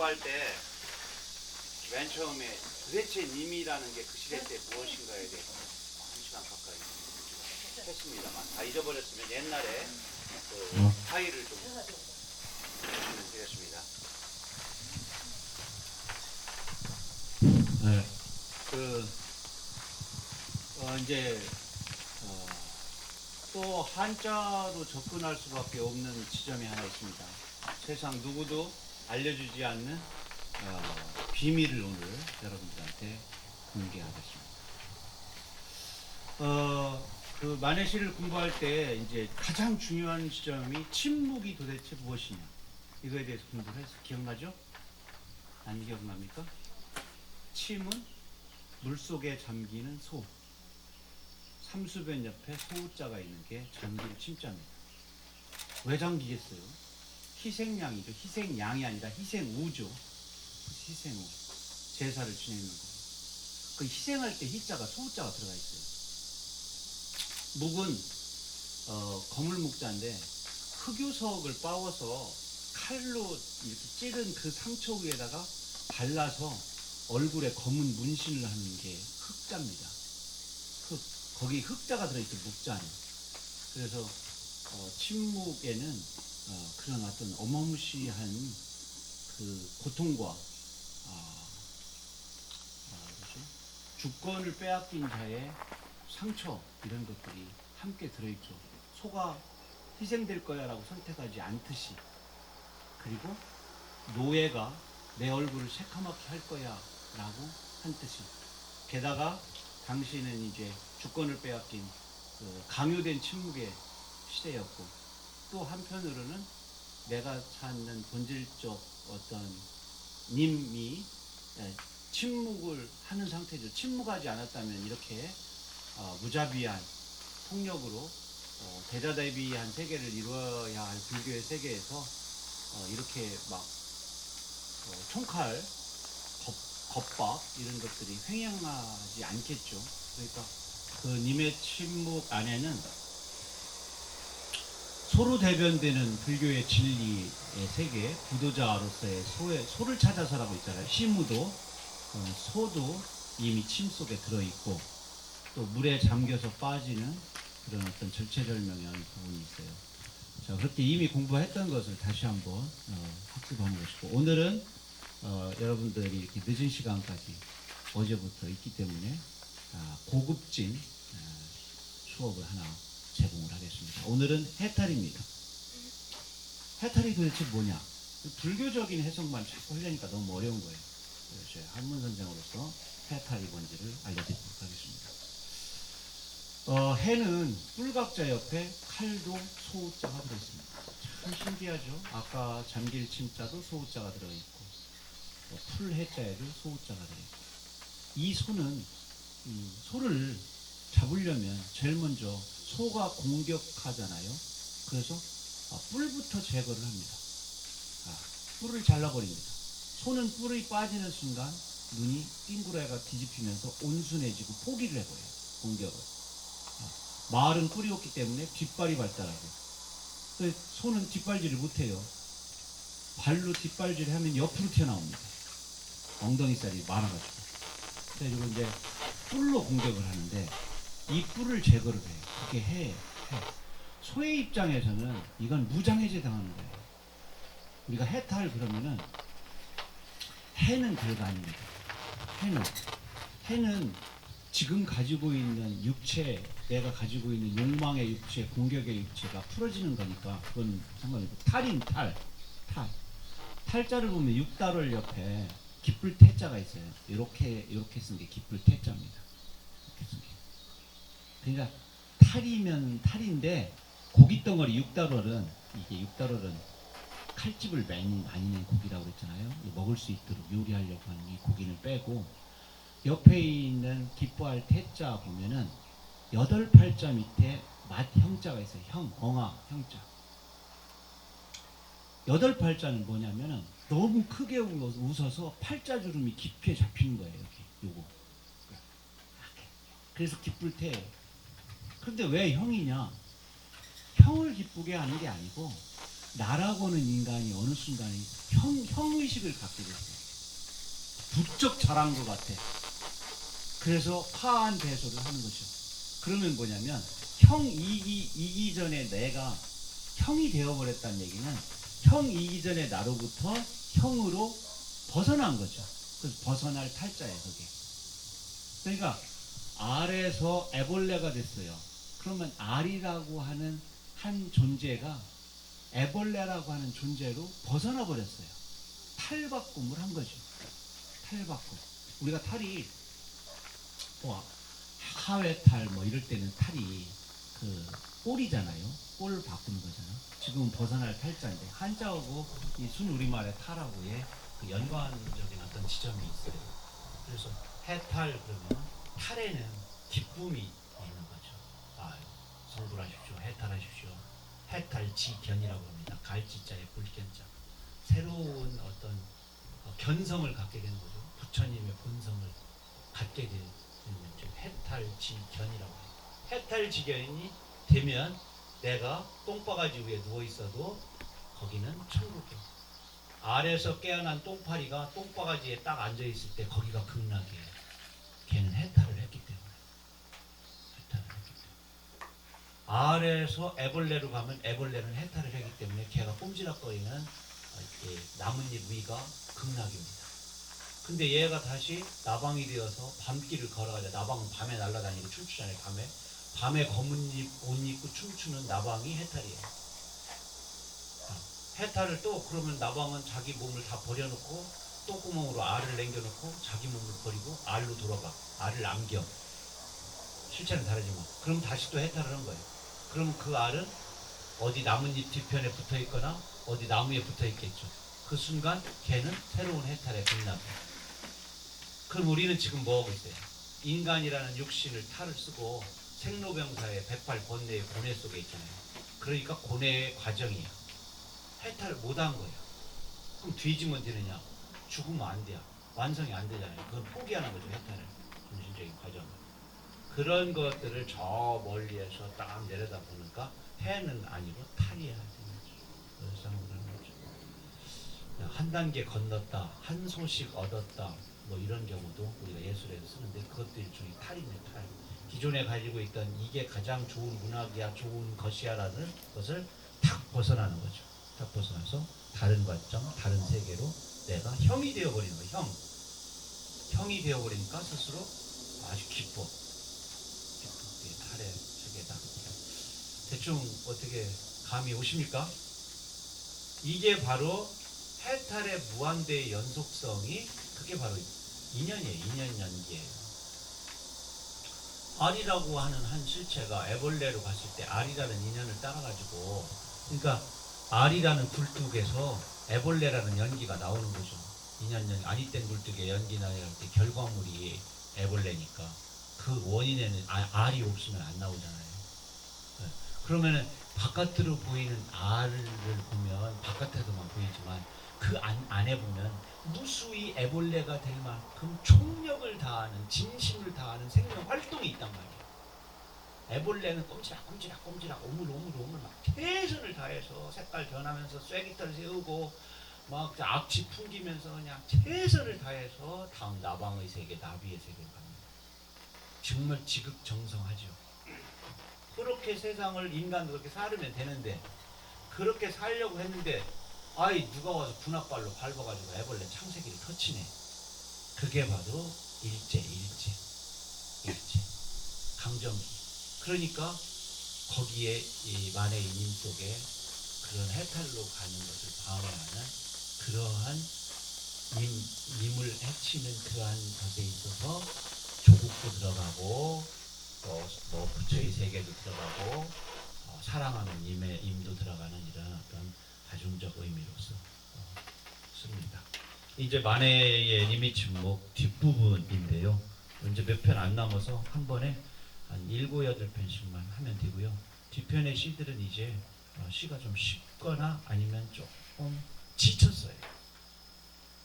공부할 때 맨 처음에 도대체 님이라는 게 그 시대 때 무엇인가에 대해서 1시간 가까이 했습니다만 다 잊어버렸으면 옛날에 그 파일을 좀 드렸습니다. 네. 이제 또 한자로 접근할 수밖에 없는 지점이 하나 있습니다. 세상 누구도 알려주지 않는 비밀을 오늘 여러분들한테 공개하겠습니다. 그 만해시를 공부할 때 이제 가장 중요한 지점이 침묵이 도대체 무엇이냐 이거에 대해서 공부를 해서 기억나죠? 안 기억납니까? 침은 물속에 잠기는 소. 삼수변 옆에 소자가 있는 게 잠길 침자입니다. 왜 잠기겠어요? 희생양이죠. 희생양이 아니라 희생우죠. 희생우. 제사를 지내는 거. 그 희생할 때 희자가 소자가 들어가 있어요. 묵은 거물 묵자인데 흑요석을 빻아서 칼로 이렇게 찌른 그 상처 위에다가 발라서 얼굴에 검은 문신을 하는 게 흑자입니다. 흑. 거기 흑자가 들어있어요. 묵자 안에. 그래서 침묵에는 그런 어떤 어마무시한 그 고통과 주권을 빼앗긴 자의 상처 이런 것들이 함께 들어있죠. 소가 희생될 거야 라고 선택하지 않듯이, 그리고 노예가 내 얼굴을 새카맣게 할 거야 라고 한 뜻이, 게다가 당시는 이제 주권을 빼앗긴 그 강요된 침묵의 시대였고, 또 한편으로는 내가 찾는 본질적 어떤 님이 침묵을 하는 상태죠. 침묵하지 않았다면 이렇게 무자비한 폭력으로 대자대비한 세계를 이루어야 할 불교의 세계에서 이렇게 막 총칼, 겁박 이런 것들이 횡행하지 않겠죠. 그러니까 그 님의 침묵 안에는 소로 대변되는 불교의 진리의 세계, 부도자로서의 소를 찾아서라고 있잖아요. 시무도, 소도 이미 침 속에 들어있고, 또 물에 잠겨서 빠지는 그런 어떤 절체절명한 부분이 있어요. 자, 그렇게 이미 공부했던 것을 다시 한번 학습하는 것이고, 오늘은 여러분들이 이렇게 늦은 시간까지 어제부터 있기 때문에 고급진 수업을 하나 제공을 하겠습니다. 오늘은 해탈입니다. 해탈이 도대체 뭐냐? 불교적인 해석만 자꾸 하려니까 너무 어려운 거예요. 그래서 제가 한문 선생으로서 해탈이 뭔지를 알려드리도록 하겠습니다. 해는 뿔각자 옆에 칼도 소자가 들어있습니다. 참 신기하죠? 아까 잠길 침자도 소자가 들어있고, 풀해자에도 소자가 들어있고, 이 소는 소를 잡으려면 제일 먼저 소가 공격하잖아요. 그래서 뿔부터 제거를 합니다. 뿔을 잘라버립니다. 소는 뿔이 빠지는 순간 눈이 띵그레가 뒤집히면서 온순해지고 포기를 해버려요. 공격을. 말은 뿔이 없기 때문에 뒷발이 발달하고, 소는 뒷발질을 못해요. 발로 뒷발질을 하면 옆으로 튀어나옵니다. 엉덩이살이 많아가지고. 그래가지고 이제 뿔로 공격을 하는데, 이 뿔을 제거를 해요. 그렇게 해. 소의 입장에서는 이건 무장해제 당하는 거예요. 우리가 해탈 그러면은 해는 별거 아닙니다. 해는 지금 가지고 있는 육체, 내가 가지고 있는 욕망의 육체, 공격의 육체가 풀어지는 거니까 그건 상관없고, 탈인 탈. 탈자를 보면 육달월 옆에 기쁠 태자가 있어요. 이렇게 쓴 게 기쁠 태자입니다. 이렇게 쓴 게. 그러니까 탈이면 탈인데, 고깃덩어리 육달월은, 이게 육달월은 칼집을 많이 낸 고기라고 그랬잖아요. 먹을 수 있도록 요리하려고 하는 이 고기는 빼고, 옆에 있는 기뻐할 태자 보면은 8팔자 밑에 맛 형자가 있어요. 엉아 형자. 8팔자는 뭐냐면은 너무 크게 웃어서 팔자주름이 깊게 잡히는 거예요. 이렇게 요거. 그래서 기쁠 때. 그런데 왜 형이냐? 형을 기쁘게 하는 게 아니고 나라고는 인간이 어느 순간에 형의식을 갖게 됐어요. 부쩍 자란 것 같아. 그래서 파한배소를 하는 거죠. 그러면 뭐냐면 형이기 전에 내가 형이 되어버렸다는 얘기는 형이기 전에 나로부터 형으로 벗어난 거죠. 그래서 벗어날 탈자예요, 그게. 그러니까 알에서 애벌레가 됐어요. 그러면 알이라고 하는 한 존재가 애벌레라고 하는 존재로 벗어나 버렸어요. 탈바꿈을 한 거죠. 탈바꿈. 우리가 탈이 하회탈 뭐 이럴 때는 탈이 그 꼴이잖아요. 꼴 바꾸는 거잖아. 지금은 벗어날 탈자인데 한자하고 이 순우리말의 탈하고의 그 연관적인 어떤 지점이 있어요. 그래서 해탈 그러면 탈에는 기쁨이 있는 거죠. 아, 성불하십시오. 해탈하십시오. 해탈지견이라고 합니다. 갈지자에 불견자. 새로운 어떤 견성을 갖게 되는 거죠. 부처님의 본성을 갖게 되는 해탈지견이라고 해요. 해탈지견이 되면 내가 똥바가지 위에 누워 있어도 거기는 천국이에요. 알에서 깨어난 똥파리가 똥바가지에 딱 앉아 있을 때 거기가 극락이에요. 걔는 해탈을 했기 때문에. 해탈을 했기 때문에. 알에서 애벌레로 가면 애벌레는 해탈을 했기 때문에 걔가 꼼지락거리는 나뭇잎 위가 극락입니다. 근데 얘가 다시 나방이 되어서 밤길을 걸어가자. 나방은 밤에 날아다니고 춤추잖아요. 밤에 검은 옷 입고 춤추는 나방이 해탈이에요. 해탈을 또 그러면 나방은 자기 몸을 다 버려놓고 똥구멍으로 알을 남겨놓고 자기 몸을 버리고 알로 돌아가. 알을 남겨. 실체는 다르지만 그럼 다시 또 해탈을 한 거예요. 그럼 그 알은 어디 나뭇잎 뒤편에 붙어 있거나 어디 나무에 붙어 있겠죠. 그 순간 걔는 새로운 해탈에 빛나고. 그럼 우리는 지금 뭐 하고 있어요? 인간이라는 육신을 탈을 쓰고 생로병사의 108번뇌의 고뇌 속에 있잖아요. 그러니까 고뇌의 과정이에요. 해탈을 못한 거예요. 그럼 뒤지면 되느냐? 죽으면 안 돼요. 완성이 안 되잖아요. 그건 포기하는 거죠. 해탈을. 정신적인 과정을. 그런 것들을 저 멀리에서 딱 내려다 보니까 해는 아니고 탈이야. 그래서 그런 거죠. 한 단계 건넜다. 한 소식 얻었다. 뭐 이런 경우도 우리가 예술에서 쓰는데 그것도 일종의 탈이네. 탈. 기존에 가지고 있던 이게 가장 좋은 문학이야, 좋은 것이야라는 것을 탁 벗어나는 거죠. 탁 벗어나서 다른 관점, 다른 세계로 내가 형이 되어버리는 거예요. 형이 되어버리니까 스스로 아주 기뻐. 탈의 세계다. 대충 어떻게 감이 오십니까? 이게 바로 해탈의 무한대의 연속성이 그게 바로 인연이에요. 인연 연기예요. 알이라고 하는 한 실체가 애벌레로 갔을 때 알이라는 인연을 따라가지고 그러니까 알이라는 굴뚝에서 애벌레라는 연기가 나오는 거죠. 인연 연기. 아니 땐 굴뚝에 연기 나갈 때 결과물이 애벌레니까 그 원인에는 알이 없으면 안 나오잖아요. 네. 그러면은 바깥으로 보이는 알을 보면 바깥에서만 보이지만 그 안에 보면 무수히 애벌레가 될 만큼 총력을 다하는 진심을 다하는 생명 활동이 있단 말이에요. 애벌레는 꼼지락 오물 막 최선을 다해서 색깔 변하면서 쐐기털 세우고 막 악취 풍기면서 그냥 최선을 다해서 다음 나방의 세계, 나비의 세계로 갑니다. 정말 지극정성하죠. 그렇게 세상을 인간도 그렇게 살으면 되는데 그렇게 살려고 했는데 아이 누가 와서 분악발로 밟아가지고 애벌레 창세기를 터치네. 그게 바로 일제 강점기. 그러니까 거기에 이 만의 임 속에 그런 해탈로 가는 것을 방해하는 그러한 임을 해치는 그러한 것에 있어서 조국도 들어가고 뭐 부처의 세계도 들어가고 사랑하는 임도 들어가는 이런 어떤 다중적 의미로서 씁니다. 이제 만해의 님이 침묵 뒷부분인데요. 이제 몇 편 안 남아서 한 번에 한 7, 8편씩만 하면 되고요. 뒤편의 시들은 이제 시가 좀 쉽거나 아니면 조금 지쳤어요.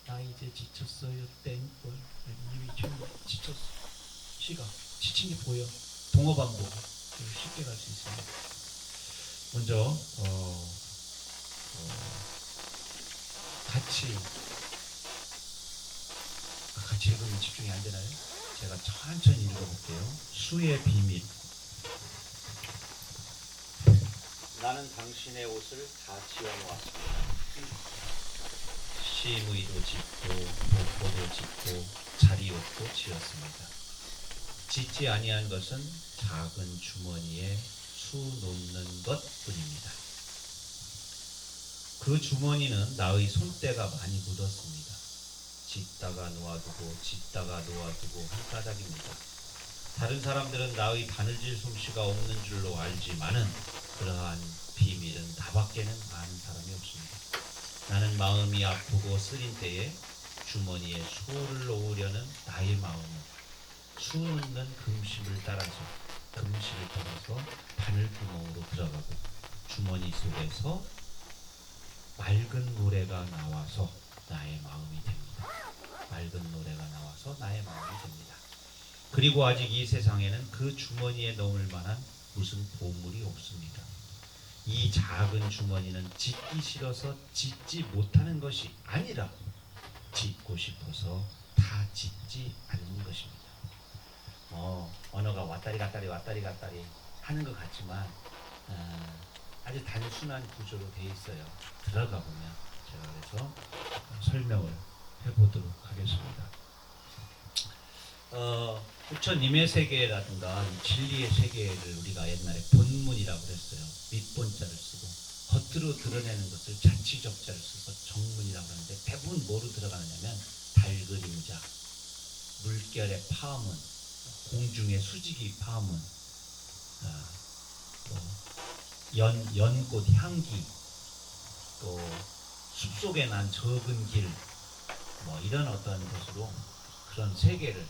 나 이제 지쳤어요. 땡벌 님이 침묵 지쳤어. 시가 지친 게 보여. 동어반복 쉽게 갈 수 있습니다. 먼저 같이 읽으면 집중이 안 되나요? 제가 천천히 읽어볼게요. 수의 비밀. 나는 당신의 옷을 다 지어놓았습니다. 시무이도 짓고 도포도 짓고 자리옷도 지었습니다. 짓지 아니한 것은 작은 주머니에 수 놓는 것뿐입니다. 그 주머니는 나의 손때가 많이 묻었습니다. 짓다가 놓아두고 짓다가 놓아두고 한 까닭입니다. 다른 사람들은 나의 바느질 솜씨가 없는 줄로 알지만은 그러한 비밀은 나밖에는 아는 사람이 없습니다. 나는 마음이 아프고 쓰린 때에 주머니에 수를 놓으려는 나의 마음은 수 넣는 금실을 따라서 바늘구멍으로 들어가고 주머니 속에서 맑은 노래가 나와서 나의 마음이 됩니다. 맑은 노래가 나와서 나의 마음이 됩니다. 그리고 아직 이 세상에는 그 주머니에 넣을 만한 무슨 보물이 없습니다. 이 작은 주머니는 짓기 싫어서 짓지 못하는 것이 아니라 짓고 싶어서 다 짓지 않는 것입니다. 언어가 왔다리 갔다리 하는 것 같지만 아주 단순한 구조로 되어 있어요. 들어가 보면 제가 그래서 설명을 해보도록 하겠습니다. 부처님의 세계라든가 진리의 세계를 우리가 옛날에 본문이라고 그랬어요. 밑본자를 쓰고 겉으로 드러내는 것을 자치적자를 써서 정문이라고 하는데 대부분 뭐로 들어가느냐면 달그림자, 물결의 파문, 공중의 수직이 파문, 연꽃 향기, 또 숲속에 난 적은 길, 이런 어떤 것으로 그런 세계를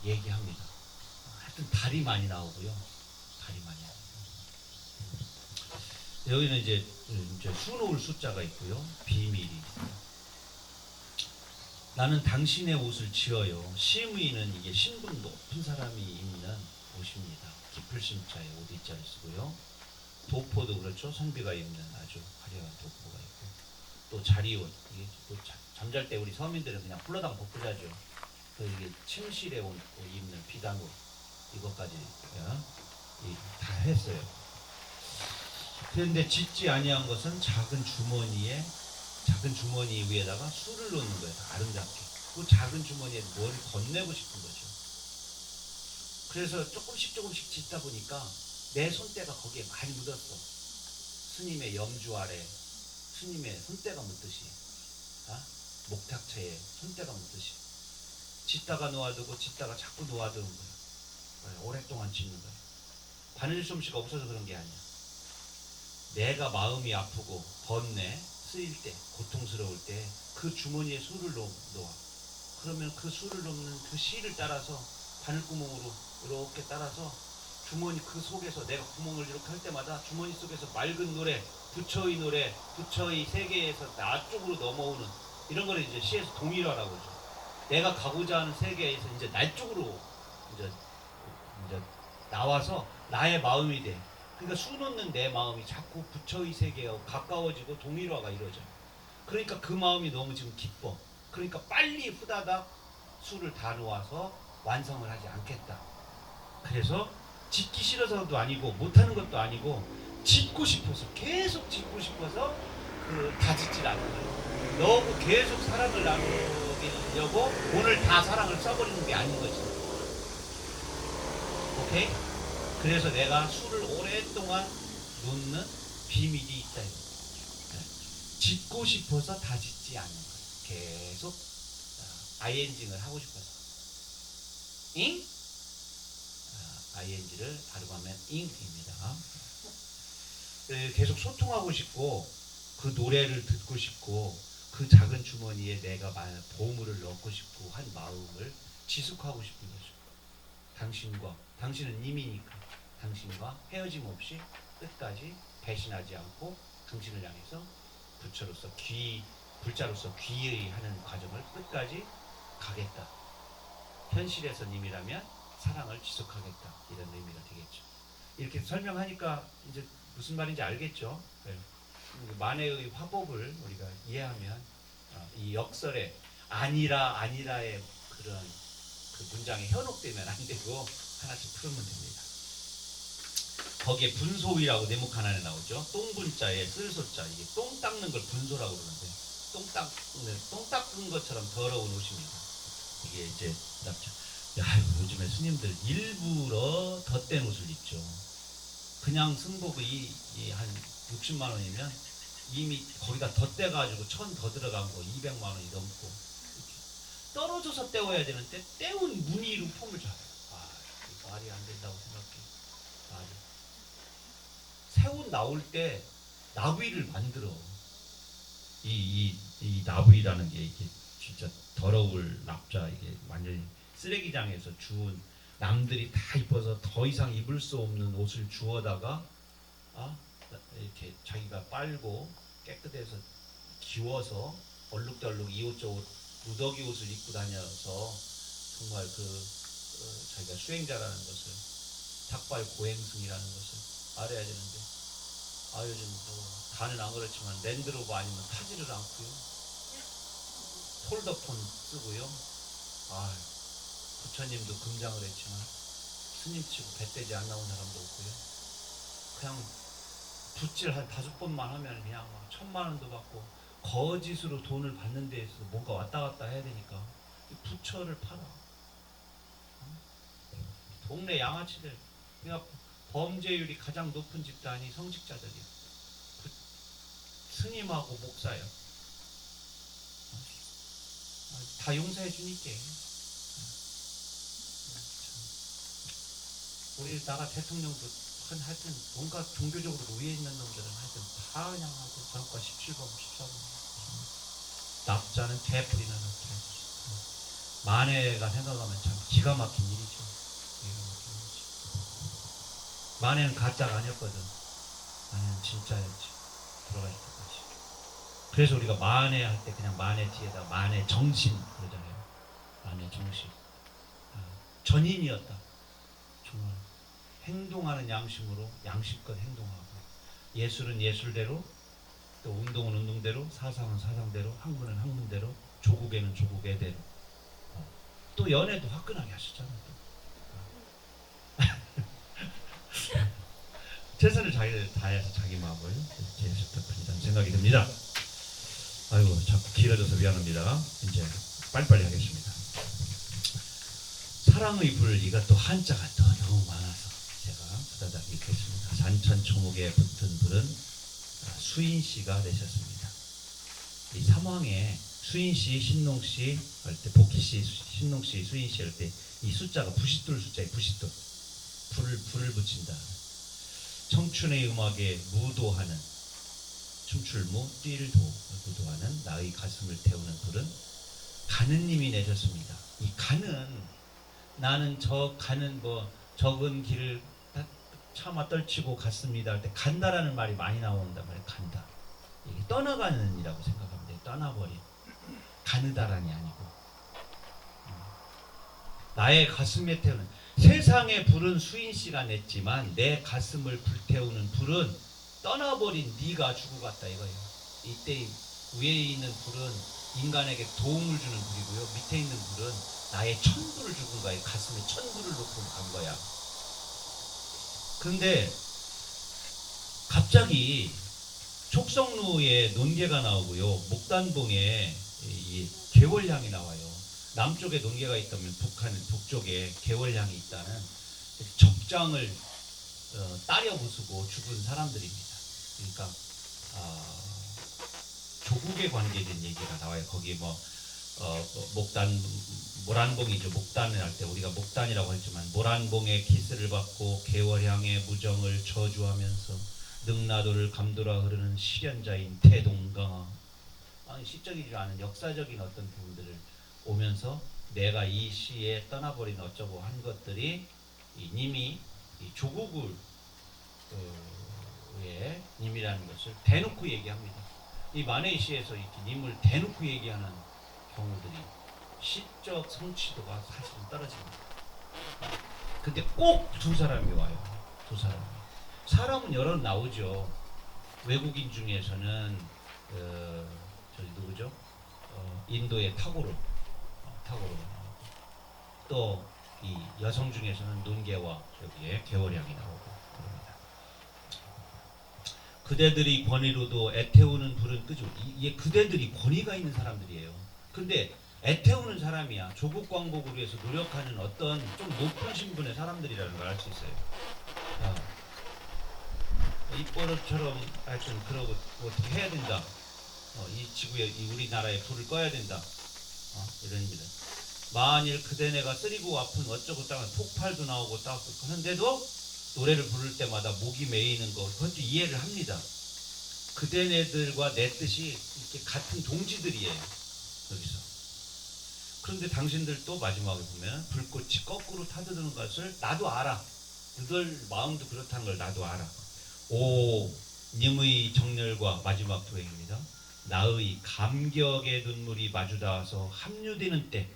얘기합니다. 하여튼 달이 많이 나오고요. 달이 많이 나오고. 여기는 이제 수놓을 숫자가 있고요. 비밀이 있어요. 나는 당신의 옷을 지어요. 시무이는 이게 신분 높은 사람이 입는 옷입니다. 깊을 심자에 오디자를 쓰고요. 도포도 그렇죠. 선비가 입는 아주 화려한 도포가 있고, 또 자리옷, 이게 또 잠잘 때 우리 서민들은 그냥 홀라당 벗고 자죠. 그 이게 침실에 입는 비단옷, 이것까지 다 했어요. 그런데 짓지 아니한 것은 작은 주머니 위에다가 수를 놓는 거예요. 아름답게. 그 작은 주머니에 뭘 건네고 싶은 거죠. 그래서 조금씩 짓다 보니까 내 손때가 거기에 많이 묻었어. 스님의 염주 아래 스님의 손때가 묻듯이, 목탁채에 손때가 묻듯이 짓다가 놓아두고 짓다가 자꾸 놓아두는 거야. 오랫동안 짓는 거야. 바느질 솜씨가 없어서 그런 게 아니야. 내가 마음이 아프고 번뇌 쓰일 때, 고통스러울 때 그 주머니에 수를 놓아. 그러면 그 수를 놓는 그 실을 따라서 바늘구멍으로 이렇게 따라서 주머니 그 속에서 내가 구멍을 이렇게 할 때마다 주머니 속에서 맑은 노래, 부처의 세계에서 나 쪽으로 넘어오는 이런 거를 이제 시에서 동일화라고 그러죠. 내가 가고자 하는 세계에서 이제 날 쪽으로 이제 나와서 나의 마음이 돼. 그러니까 수 놓는 내 마음이 자꾸 부처의 세계와 가까워지고 동일화가 이루어져. 그러니까 그 마음이 너무 지금 기뻐. 그러니까 빨리 후다닥 수를 다 놓아서 완성을 하지 않겠다. 그래서 짓기 싫어서도 아니고 못하는 것도 아니고 짓고 싶어서, 계속 짓고 싶어서 다 짓질 않는 거예요. 너무 계속 사랑을 나누려고 오늘 다 사랑을 써버리는 게 아닌 거지. 오케이? 그래서 내가 수를 오랫동안 놓는 비밀이 있다. 짓고 싶어서 다 짓지 않는 거예요. 계속 ING를 하고 싶어서. 잉? ING를 발음하면 잉입니다. 계속 소통하고 싶고 그 노래를 듣고 싶고 그 작은 주머니에 내가 보물을 넣고 싶고 한 마음을 지속하고 싶은 거죠. 당신은 님이니까 당신과 헤어짐 없이 끝까지 배신하지 않고 당신을 향해서 불자로서 귀의하는 과정을 끝까지 가겠다. 현실에서 님이라면 사랑을 지속하겠다. 이런 의미가 되겠죠. 이렇게 설명하니까 이제 무슨 말인지 알겠죠? 네. 만해의 화법을 우리가 이해하면 이 역설에 아니라의 그런 그 문장에 현혹되면 안 되고 하나씩 풀면 됩니다. 거기에 분소위라고 대목 하나에 나오죠. 똥분자에 쓸소자, 이게 똥 닦는 걸 분소라고 그러는데 똥 닦은 것처럼 더러운 옷입니다. 이게 이제 야, 요즘에 스님들 일부러 덧댄 옷을 입죠. 그냥 승복이 한 60만 원이면 이미 거기다 덧대가지고 1,000 더 들어간 거 200만 원이 넘고, 떨어져서 떼워야 되는데 떼운 무늬로 폼을 잡아요. 말이 안 된다고 생각해. 말이. 새 옷 나올 때 나부이를 만들어. 이 나부이라는 게 이게 진짜 더러울 납자, 이게 완전히 쓰레기장에서 주운, 남들이 다 입어서 더 이상 입을 수 없는 옷을 주워다가 이렇게 자기가 빨고 깨끗해서 기워서 얼룩덜룩 이 옷 저 옷 무더기 옷을 입고 다녀서 정말 자기가 수행자라는 것을, 닭발 고행승이라는 것을 알아야 되는데, 요즘 다는 안 그렇지만 랜드로버 아니면 타지를 않고요. 폴더폰 쓰고요. 부처님도 금장을 했지만 스님치고 배떼지 안 나온 사람도 없고요. 그냥 붓질 한 5번만 하면 그냥 막 1,000만 원도 받고, 거짓으로 돈을 받는 데에서 뭔가 왔다 갔다 해야 되니까 부처를 팔아. 동네 양아치들, 그러니까 범죄율이 가장 높은 집단이 성직자들이에요. 스님하고 목사예요. 다 용서해 주니까. 우리나라 대통령도 하여튼 뭔가 종교적으로 위에 있는 놈들은 하여튼 다 그냥 전과 17번, 14번. 납자는 개뿔이나 넣게. 만해가 생각하면 참 기가 막힌 일이죠. 만해는 가짜가 아니었거든. 만해는 진짜였지. 돌아가실 때까지. 그래서 우리가 만해 할 때 그냥 만해 뒤에다 만해 정신 그러잖아요. 만해 정신. 전인이었다. 정말 행동하는 양심으로 양심껏 행동하고, 예술은 예술대로, 또 운동은 운동대로, 사상은 사상대로, 학문은 학문대로, 조국에는 조국애대로. 또 연애도 화끈하게 하시잖아요. 최선을 다해서 자기 마음을 제시했던 생각이 듭니다. 아이고, 자꾸 길어져서 미안합니다. 이제 빨리빨리 하겠습니다. 사랑의 불, 이것도 한자가 또 너무 많아서 제가 부다닥 읽겠습니다. 산천초목에 붙은 불은 수인씨가 되셨습니다. 이 삼왕에 수인씨, 신농씨 할 때, 복희씨, 신농씨, 수인씨 할 때 이 숫자가 부싯돌 숫자에 부싯돌, 불을 붙인다. 청춘의 음악에 무도하는, 춤출무 뛸도 무도하는 나의 가슴을 태우는 불은 가는님이 내셨습니다. 이 가는, 나는 저 가는 적은 길을 차마 떨치고 갔습니다 할 때 간다라는 말이 많이 나온단 말이에요. 간다. 이게 떠나가는 이라고 생각하면 돼요. 떠나버린. 가느다란이 아니고. 나의 가슴에 태우는, 세상의 불은 수인씨가 냈지만 내 가슴을 불태우는 불은 떠나버린 네가 주고 갔다 이거예요. 이때 위에 있는 불은 인간에게 도움을 주는 불이고요. 밑에 있는 불은 나의 천불을 죽은 거예요. 가슴에 천불을 놓고 간 거야. 그런데 갑자기 촉성루에 논개가 나오고요. 목단봉에 이 개월향이 나와요. 남쪽에 논개가 있다면 북쪽에 개월향이 있다는 적장을 따려 부수고 죽은 사람들입니다. 그러니까 조국에 관계된 얘기가 나와요. 거기 모란봉이죠. 목단을 할 때 우리가 목단이라고 했지만, 모란봉의 기스를 받고 개월향의 무정을 저주하면서 능라도를 감돌아 흐르는 시련자인 태동강아. 시적이지 않은 역사적인 어떤 부분들을 오면서 내가 이 시에 떠나버린 어쩌고 한 것들이 님이 이 조국을 의 님이라는 것을 대놓고 얘기합니다. 이 만해의 시에서 이렇게 님을 대놓고 얘기하는 경우들이 시적 성취도가 사실은 떨어집니다. 근데 꼭 두 사람이 와요. 두 사람이. 사람은 여러 나오죠. 외국인 중에서는 저기 누구죠? 인도의 타고르 또 이 여성 중에서는 논개와 여기에 개월량이 나오고 그럽니다. 그대들이 권위로도 애태우는 불은 끄죠. 이게 그대들이 권위가 있는 사람들이에요. 근데 애태우는 사람이야. 조국 광복을 위해서 노력하는 어떤 좀 높은 신분의 사람들이라는 걸 알 수 있어요. 이 버릇처럼 하여튼 그러고 어떻게 해야 된다. 이 지구에 이 우리나라에 불을 꺼야 된다. 이런 일은 만일 그대네가 쓰리고 아픈 어쩌고 땅은 폭발도 나오고 딱 하는데도 노래를 부를 때마다 목이 메이는 거 그것도 이해를 합니다. 그대네들과 내 뜻이 이렇게 같은 동지들이에요. 여기서. 그런데 당신들도 마지막에 보면 불꽃이 거꾸로 타드는 것을 나도 알아. 그들 마음도 그렇다는 걸 나도 알아. 오 님의 정렬과 마지막 도행입니다. 나의 감격의 눈물이 마주 닿아서 합류되는 때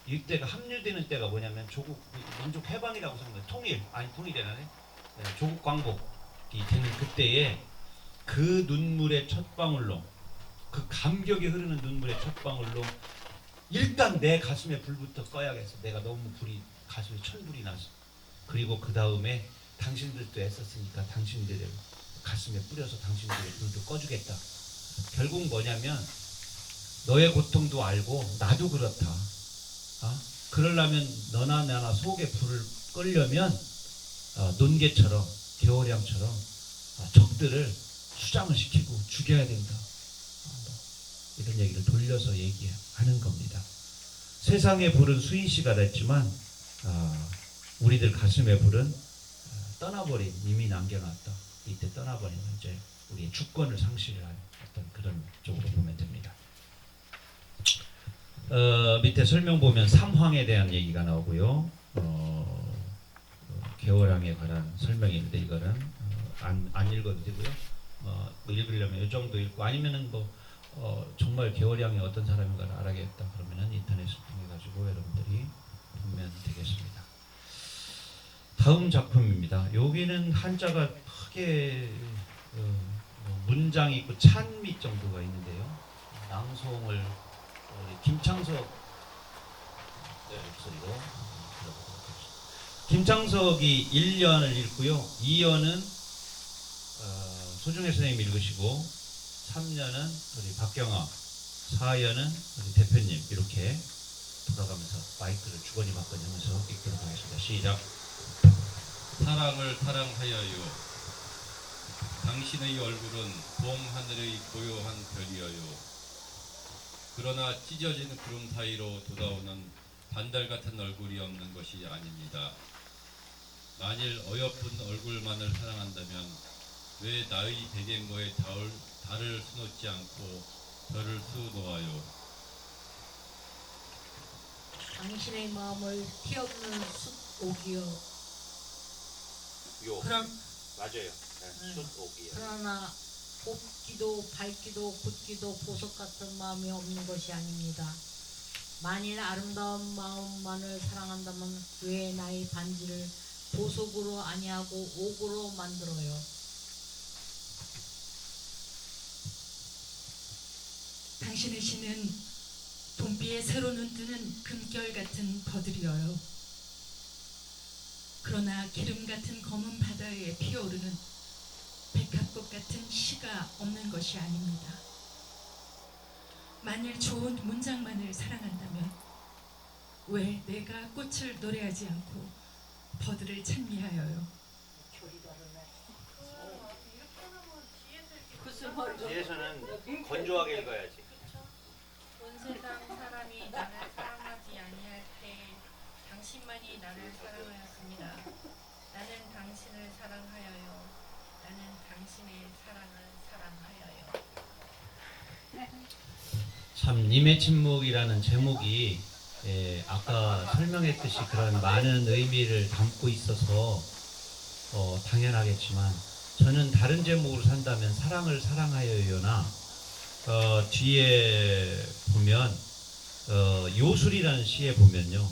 이때가 합류되는 때가 뭐냐면 조국 민족 해방이라고 생각해요. 통일이 아니라 조국 광복이 되는 그때에 그 눈물의 첫 방울로 그 감격이 흐르는 눈물의 첫 방울로 일단 내 가슴에 불부터 꺼야겠어. 내가 너무 가슴에 천불이 나서 그리고 그 다음에 당신들도 애썼으니까 당신들의 가슴에 뿌려서 당신들의 불도 꺼주겠다. 결국 뭐냐면 너의 고통도 알고 나도 그렇다. 그러려면 너나 나나 속에 불을 끌려면 논개처럼 개월량처럼 적들을 수장을 시키고 죽여야 된다. 이런 얘기를 돌려서 얘기하는 겁니다. 세상의 불은 수인 씨가 됐지만 우리들 가슴의 불은 떠나버린 이미 남겨놨다. 이때 떠나버리면 이제 우리의 주권을 상실할 어떤 그런 쪽으로 보면 됩니다. 밑에 설명 보면 삼황에 대한 얘기가 나오고요. 개월량에 관한 설명인데 이거는 안 읽어도 되고요. 읽으려면 이 정도 읽고 아니면은 정말 개월량이 어떤 사람인가를 알아야겠다 그러면은 인터넷을 통해 가지고 여러분들이 보면 되겠습니다. 다음 작품입니다. 여기는 한자가 크게 문장이 있고 찬미 정도가 있는데요. 낭송을 김창석 목소리로 들어보도록 하겠습니다. 김창석이 1년을 읽고요. 2년은 소중혜 선생님이 읽으시고 3년은 우리 박경아, 4년은 우리 대표님 이렇게 돌아가면서 마이크를 주거니 받거니 하면서 읽도록 하겠습니다. 시작. 사랑을 사랑하여요. 당신의 얼굴은 봄하늘의 고요한 별이여요. 그러나 찢어진 구름 사이로 돋아오는 반달 같은 얼굴이 없는 것이 아닙니다. 만일 어여쁜 얼굴만을 사랑한다면 왜 나의 베갯모에 달을 수놓지 않고 별을 수놓아요. 당신의 마음을 티없는 숲옥이요. 맞아요. 숲옥이요. 그러나 곱기도 밝기도 굳기도 보석 같은 마음이 없는 것이 아닙니다. 만일 아름다운 마음만을 사랑한다면 왜 나의 반지를 보석으로 아니하고 옥으로 만들어요. 당신의 시는 봄비에 새로 눈뜨는 금결 같은 버들이어요. 그러나 기름 같은 검은 바다 위에 피어오르는 백합꽃 같은 시가 없는 것이 아닙니다. 만일 좋은 문장만을 사랑한다면 왜 내가 꽃을 노래하지 않고 버들을 찬미하여요. 뒤에서는 건조하게 읽어야지. 온 세상 사람이 나를 사랑하지 아니할 때 당신만이 나를 사랑하였습니다. 나는 당신을 사랑하여요. 나는 당신의 사랑을 사랑하여요. 참 님의 침묵이라는 제목이 아까 설명했듯이 그런 많은 의미를 담고 있어서 당연하겠지만 저는 다른 제목으로 산다면 사랑을 사랑하여요나 뒤에 보면 요술이라는 시에 보면요.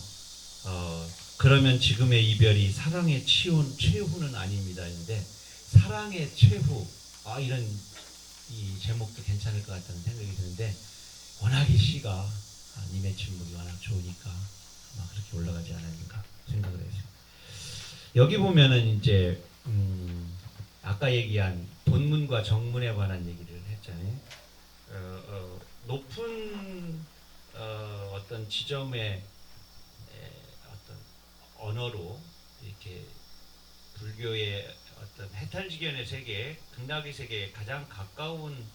그러면 지금의 이별이 사랑의 최후는 아닙니다. 근데 사랑의 최후 이런 이 제목도 괜찮을 것 같다는 생각이 드는데 워낙에 시가 님의 침묵이 워낙 좋으니까 아마 그렇게 올라가지 않았는가 생각을 했어요. 여기 보면은 이제 아까 얘기한 본문과 정문에 관한 얘기를 했잖아요. 높은 어떤 지점의 어떤 언어로 이렇게 불교의 어떤 해탈지견의 세계, 극락의 세계에 가장 가까운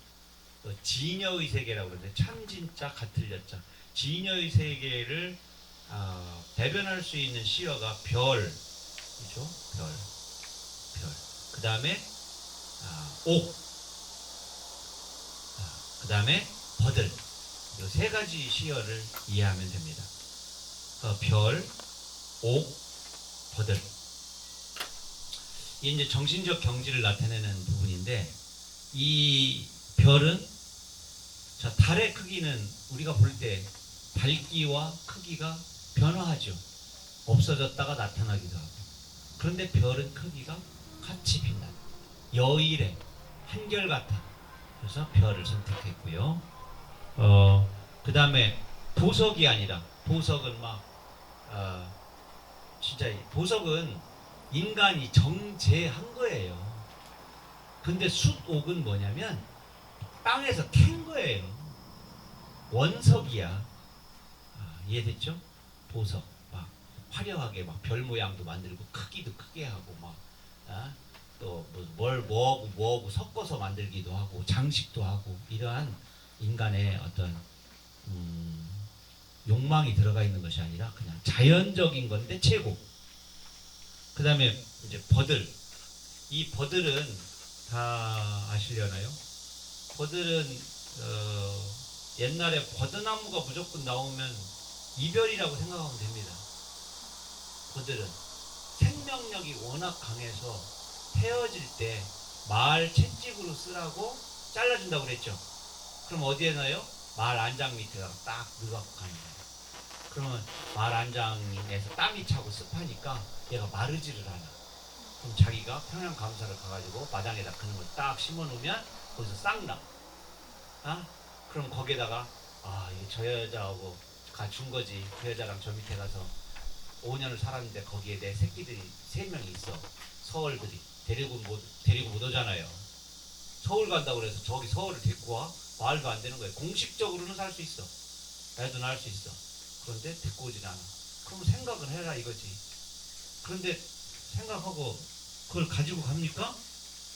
진여의 세계라고 그러는데 참 진짜 같을 여자 진여의 세계를 대변할 수 있는 시어가 별, 그죠? 별. 그 다음에 옥, 그 다음에 버들. 이 세 가지 시어를 이해하면 됩니다. 별, 옥, 버들. 이게 이제 정신적 경지를 나타내는 부분인데 이 별은 자 달의 크기는 우리가 볼 때 밝기와 크기가 변화하죠. 없어졌다가 나타나기도 하고. 그런데 별은 크기가 같이 빛나요. 여일의 한결같아. 그래서 별을 선택했고요. 그 다음에 보석이 아니라 보석은 막 진짜 보석은 인간이 정제한 거예요. 근데 숫옥은 뭐냐면 땅에서 캔 거예요. 원석이야. 이해됐죠? 보석 막 화려하게 막 별 모양도 만들고 크기도 크게 하고 막 또 뭘 뭐하고 섞어서 만들기도 하고 장식도 하고 이러한 인간의 어떤 욕망이 들어가 있는 것이 아니라 그냥 자연적인 건데 최고. 그 다음에 이제 버들. 이 버들은 다 아시려나요? 버들은 옛날에 버드나무가 무조건 나오면 이별이라고 생각하면 됩니다. 버들은 생명력이 워낙 강해서 헤어질 때 말 채찍으로 쓰라고 잘라준다고 그랬죠. 그럼 어디에 넣어요? 말 안장 밑에다가 딱 넣어갖고 가는 거예요. 그러면 말 안장에서 땀이 차고 습하니까 얘가 마르지를 않아. 그럼 자기가 평양 감사를 가가지고 마당에다 그런 걸 딱 심어놓으면 거기서 싹 나. 그럼 거기에다가 이게 저 여자하고 준 거지. 그 여자랑 저 밑에 가서 5년을 살았는데 거기에 내 새끼들이 3명이 있어. 서울들이 데리고 못 오잖아요. 서울 간다고 그래서 저기 서울을 데리고 와? 말도 안 되는 거예요. 공식적으로는 살 수 있어. 애도 낳을 수 있어. 그런데 데리고 오진 않아. 그럼 생각을 해라 이거지. 그런데 생각하고 그걸 가지고 갑니까?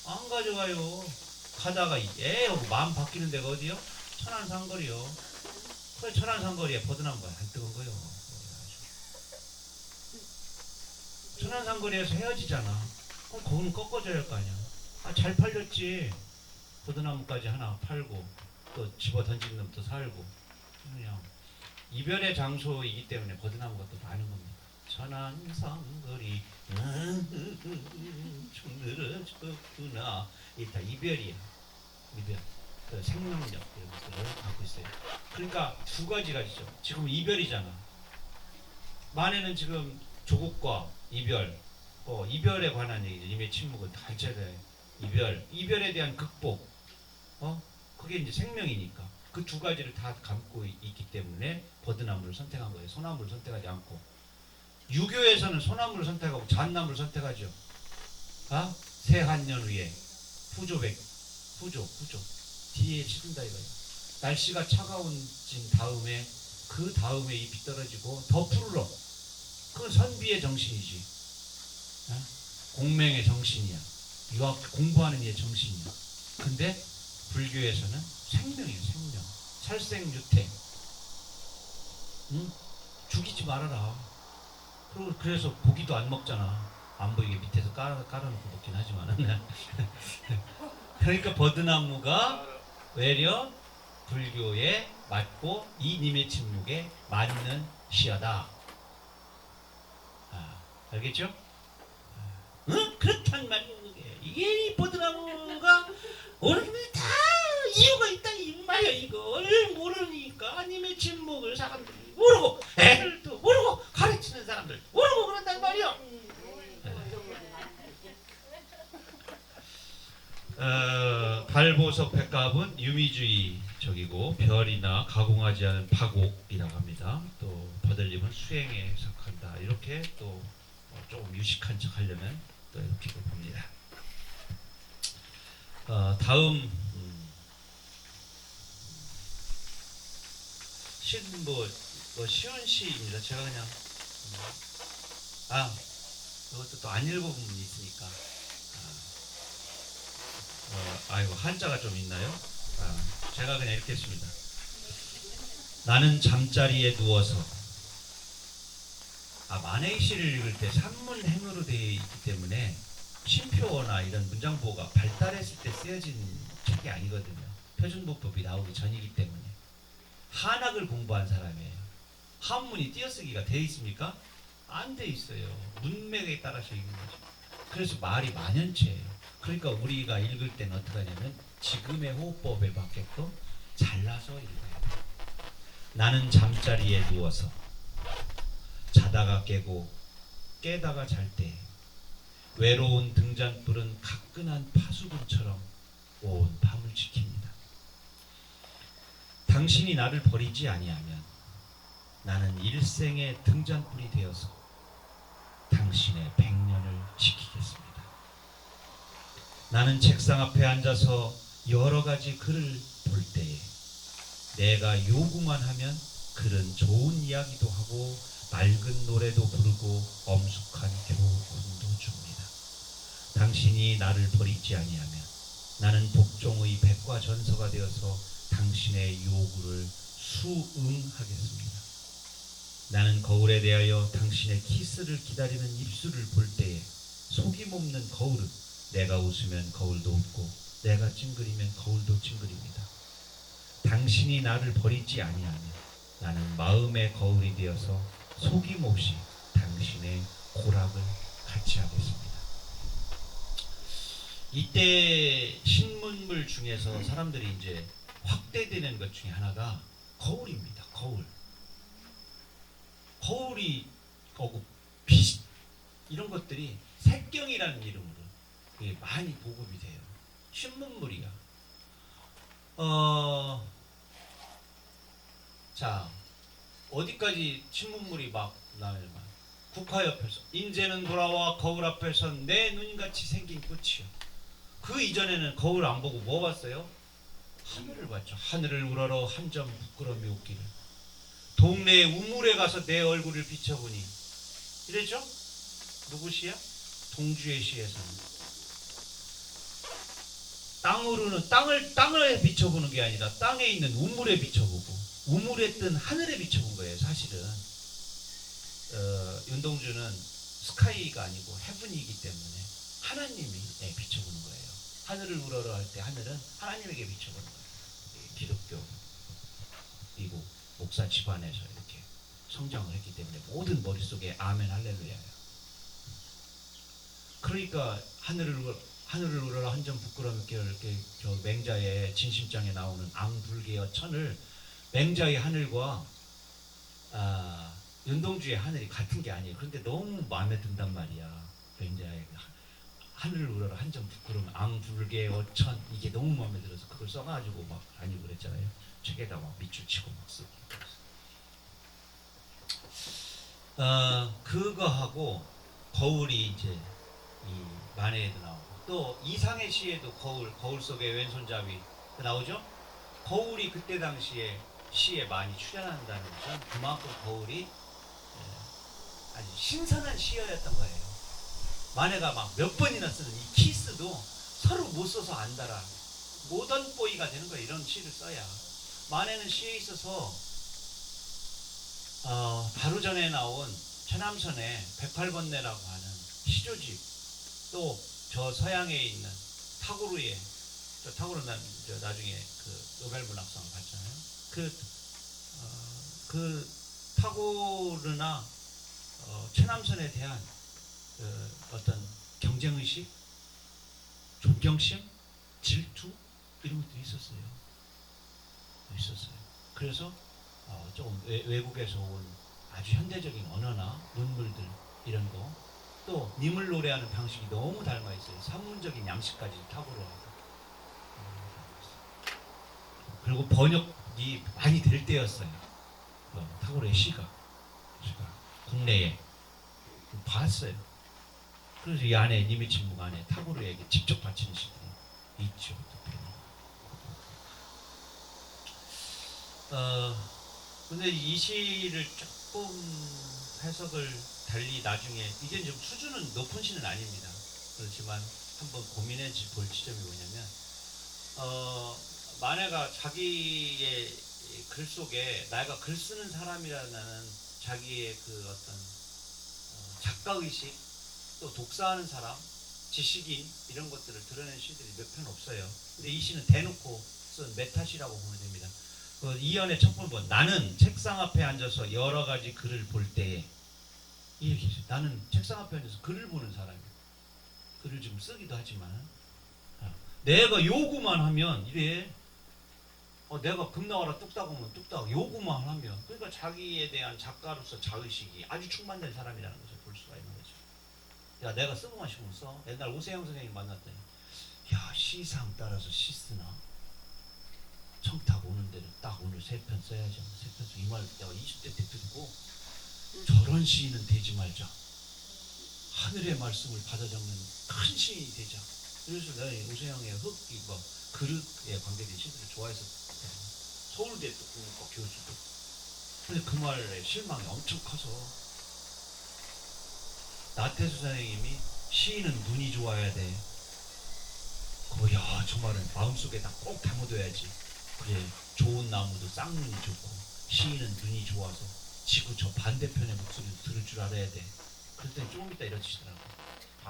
안 가져가요. 가다가 애하고 마음 바뀌는 데가 어디요? 천안산거리요. 그래 천안산거리에 버드나무가 안 뜨건 거요. 천안산거리에서 헤어지잖아. 그럼 거기는 꺾어줘야 할 거 아니야. 잘 팔렸지. 버드나무까지 하나 팔고 또 집어 던지는 놈도 살고. 그냥 이별의 장소이기 때문에 버드나무가 또 많은 겁니다. 천안산거리 좀 늘어졌구나. 이게 다 이별이야. 이별. 그 생명력 이런 것들을 갖고 있어요. 그러니까 두 가지가 있죠. 지금 이별이잖아. 만에는 지금 조국과 이별, 이별에 관한 얘기죠. 님의 침묵은 다 있어야 돼. 이별에 대한 극복, 그게 이제 생명이니까 그 두 가지를 다 감고 있기 때문에 버드나무를 선택한 거예요. 소나무를 선택하지 않고. 유교에서는 소나무를 선택하고 잣나무를 선택하죠. 새한년 후에 후조 뒤에 치른다 이거예요. 날씨가 차가워진 다음에 그 다음에 잎이 떨어지고 더 푸르러. 그건 선비의 정신이지. 공맹의 정신이야. 유학 공부하는 이의 정신이야. 근데 불교에서는 생명이에요. 생명. 살생유태. 죽이지 말아라. 그래서 고기도 안 먹잖아. 안 보이게 밑에서 깔아놓고 먹긴 하지만. 그러니까 버드나무가 외려 불교에 맞고 이 님의 침묵에 맞는 시어다. 알겠죠? 그렇단 말이에요. 이게 이 버드나무가 어른들이 다 이유가 있다 이 말이야. 이걸 모르니까 님의 침묵을 사람들이 모르고 애들도 모르고 가르치는 사람들 모르고 그런단 말이야. 발보석 백합은 그리고 별이나 가공하지 않은 파곡이라고 합니다. 또 버들림은 수행에 속한다. 이렇게 또 조금 유식한 척 하려면 또 이렇게 봅니다. 다음 시는 뭐 쉬운 시입니다. 제가 그냥 이것도 또 안 읽어본 분이 있으니까 이거 한자가 좀 있나요? 제가 그냥 읽겠습니다. 나는 잠자리에 누워서 만해의 시를 읽을 때 산문행으로 되어 있기 때문에 쉼표나 이런 문장보호가 발달했을 때 쓰여진 책이 아니거든요. 표준보법이 나오기 전이기 때문에 한학을 공부한 사람이에요. 한문이 띄어쓰기가 돼 있습니까? 안 돼 있어요. 문맥에 따라서 읽는 거죠. 그래서 말이 만연체예요. 그러니까 우리가 읽을 때는 어떻게 하냐면 지금의 호흡법에 맞게끔 잘라서 읽어야 돼요. 나는 잠자리에 누워서 자다가 깨고 깨다가 잘 때 외로운 등잔불은 가끈한 파수꾼처럼 온 밤을 지킵니다. 당신이 나를 버리지 아니하면 나는 일생의 등잔불이 되어서 당신의 100년을 지키겠습니다. 나는 책상 앞에 앉아서 여러 가지 글을 볼 때에 내가 요구만 하면 글은 좋은 이야기도 하고 맑은 노래도 부르고 엄숙한 교훈도 줍니다. 당신이 나를 버리지 아니하면 나는 복종의 백과전서가 되어서 당신의 요구를 수응하겠습니다. 나는 거울에 대하여 당신의 키스를 기다리는 입술을 볼 때에 속임없는 거울은 내가 웃으면 거울도 웃고 내가 찡그리면 거울도 찡그립니다. 당신이 나를 버리지 아니하면 나는 마음의 거울이 되어서 속임없이 당신의 고락을 같이 하겠습니다. 이때 신문물 중에서 사람들이 이제 확대되는 것 중에 하나가 거울입니다. 거울이 빛 이런 것들이 색경이라는 이름으로 많이 보급이 돼요. 신문물이야. 자, 어디까지 신문물이 막 나면 국화 옆에서 인제는 돌아와 거울 앞에서 내 눈같이 생긴 꽃이요. 그 이전에는 거울 안 보고 뭐 봤어요? 하늘을 봤죠. 하늘을 우러러 한 점 부끄러움이 웃기를. 동네의 우물에 가서 내 얼굴을 비춰보니 이랬죠? 누구 시야? 동주의 시에서는 땅을 비춰보는 게 아니라 땅에 있는 우물에 비춰보고 우물에 뜬 하늘에 비춰본 거예요. 사실은 윤동주는 스카이가 아니고 헤븐이기 때문에 하나님이 비춰보는 거예요. 하늘을 우러러 할 때 하늘은 하나님에게 비춰보는 거예요. 기독교 미국 목사 집안에서 이렇게 성장을 했기 때문에 모든 머릿속에 아멘 할렐루야예요. 그러니까 하늘을 우러러 한 점 부끄러움 이렇게 저 맹자의 진심장에 나오는 앙불개어 천을 맹자의 하늘과 윤동주의 하늘이 같은 게 아니에요. 그런데 너무 마음에 든단 말이야. 맹자의 하늘을 우러러 한 점 부끄러움 앙불개어 천 이게 너무 마음에 들어서 그걸 써가지고 막 아니고 그랬잖아요. 책에다 막 밑줄 치고 막 쓰고. 그거하고 거울이 이제 이 만해에도 나오고 또 이상의 시에도 거울 속에 왼손잡이 나오죠. 거울이 그때 당시에 시에 많이 출연한다는 것은 그만큼 거울이 아주 신선한 시였던 거예요. 만해가 막 몇 번이나 쓰는 이 키스도 서로 못 써서 안 달아. 모던 보이가 되는 거예요. 이런 시를 써야. 만해는 시에 있어서 바로 전에 나온 최남선의 108번뇌라고 하는 시조집 또 저 서양에 있는 타고르의 타고르는 나중에 그 노벨 문학상을 받잖아요. 그 타고르나 최남선에 대한 어떤 경쟁의식, 존경심, 질투 이런 것들이 있었어요. 그래서 조금 외국에서 온 아주 현대적인 언어나 문물들 이런 거 또 님을 노래하는 방식이 너무 닮아 있어요. 산문적인 양식까지 탁월하고 그리고 번역 많이 될 때였어요. 탁월의 시가 국내에 봤어요. 그래서 이 안에 님의 침묵 안에 탁월에게 직접 바치는 시들이 있죠. 근데 이 시를 조금 해석을 달리 나중에 이게 좀 수준은 높은 시는 아닙니다. 그렇지만 한번 고민해 볼 지점이 뭐냐면 만해가 자기의 글 속에 내가 글 쓰는 사람이라는 자기의 그 어떤 작가의식 또 독서하는 사람 지식인 이런 것들을 드러낸 시들이 몇 편 없어요. 근데 이 시는 대놓고 쓴 메타시라고 보면 됩니다. 이연의 첫 번째 나는 책상 앞에 앉아서 여러 가지 글을 볼 때에 이렇게 나는 책상 앞에 앉아서 글을 보는 사람이에요. 글을 좀 쓰기도 하지만 내가 요구만 하면 이래 내가 금 나와라 뚝딱 하면 뚝딱 요구만 하면 그러니까 자기에 대한 작가로서 자의식이 아주 충만된 사람이라는 것을 볼 수가 있는 거죠. 야 내가 쓰고만 싶으면 써. 옛날 오세영 선생님 만났더니 야 시상 따라서 시 쓰나? 청탁 오는 대로 딱 오늘 3편 써야지. 3편 써. 이 말 내가 20대 때 듣고 저런 시인은 되지 말자. 하늘의 말씀을 받아 적는 큰 시인이 되자. 그래서 내가 오세영의 흙이 그릇에 관계된 시들을 좋아해서 서울대 또 국문과 교수도. 근데 그 말에 실망이 엄청 커서 나태수 선생님이 시인은 눈이 좋아야 돼. 야, 저 말은 마음속에다 꼭 담아둬야지. 그래, 좋은 나무도 쌍눈이 좋고 시인은 눈이 좋아서 지구 저 반대편의 목소리도 들을 줄 알아야 돼. 그랬더니 조금 있다 이러시더라고.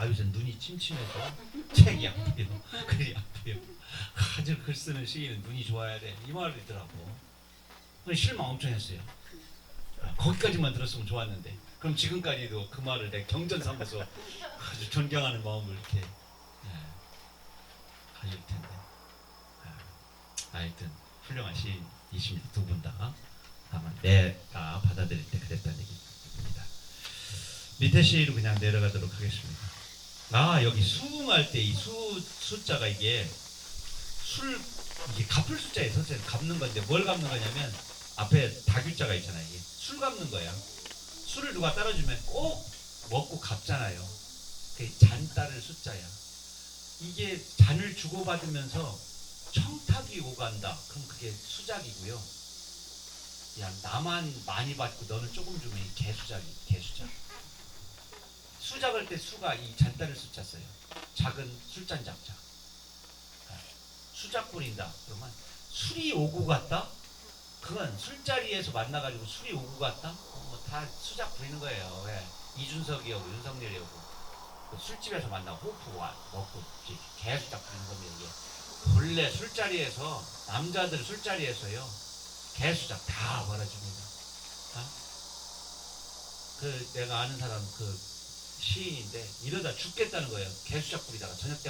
요새 눈이 침침해서 책이 안 보여. 글이 안 보여. 아주 글 쓰는 시인은 눈이 좋아야 돼. 이 말이더라고. 실망 엄청 했어요. 거기까지만 들었으면 좋았는데. 그럼 지금까지도 그 말을 내가 경전 삼아서 아주 존경하는 마음을 이렇게 가질 텐데. 하여튼 훌륭한 시인이십니다. 두 분 다. 다만 내가 받아들일 때 그랬다는 얘기입니다. 밑에 시로 그냥 내려가도록 하겠습니다. 여기 수응할 때 이 숫자가 이게 이게 갚을 숫자에 선생 갚는 건데 뭘 갚는 거냐면 앞에 다규자가 있잖아요. 이게 술 갚는 거야. 술을 누가 따라주면 꼭 먹고 갚잖아요. 그게 잔 따를 숫자야. 이게 잔을 주고받으면서 청탁이 오간다. 그럼 그게 수작이고요. 야 나만 많이 받고 너는 조금 주면 이 개수작. 수작할 때 수가 이 잔따를 숫자 써요. 작은 술잔 작자. 수작 부린다. 그러면 술이 오고 갔다? 그건 술자리에서 만나가지고 술이 오고 갔다? 다 수작 부리는 거예요. 왜? 이준석이 오고 윤석열이 오고 술집에서 만나 호프 먹고 개수작 부리는 겁니다. 이게 본래 술자리에서 남자들 술자리에서요 개수작 다 벌어집니다. 내가 아는 사람 시인인데 이러다 죽겠다는 거예요. 개수작 부리다가 저녁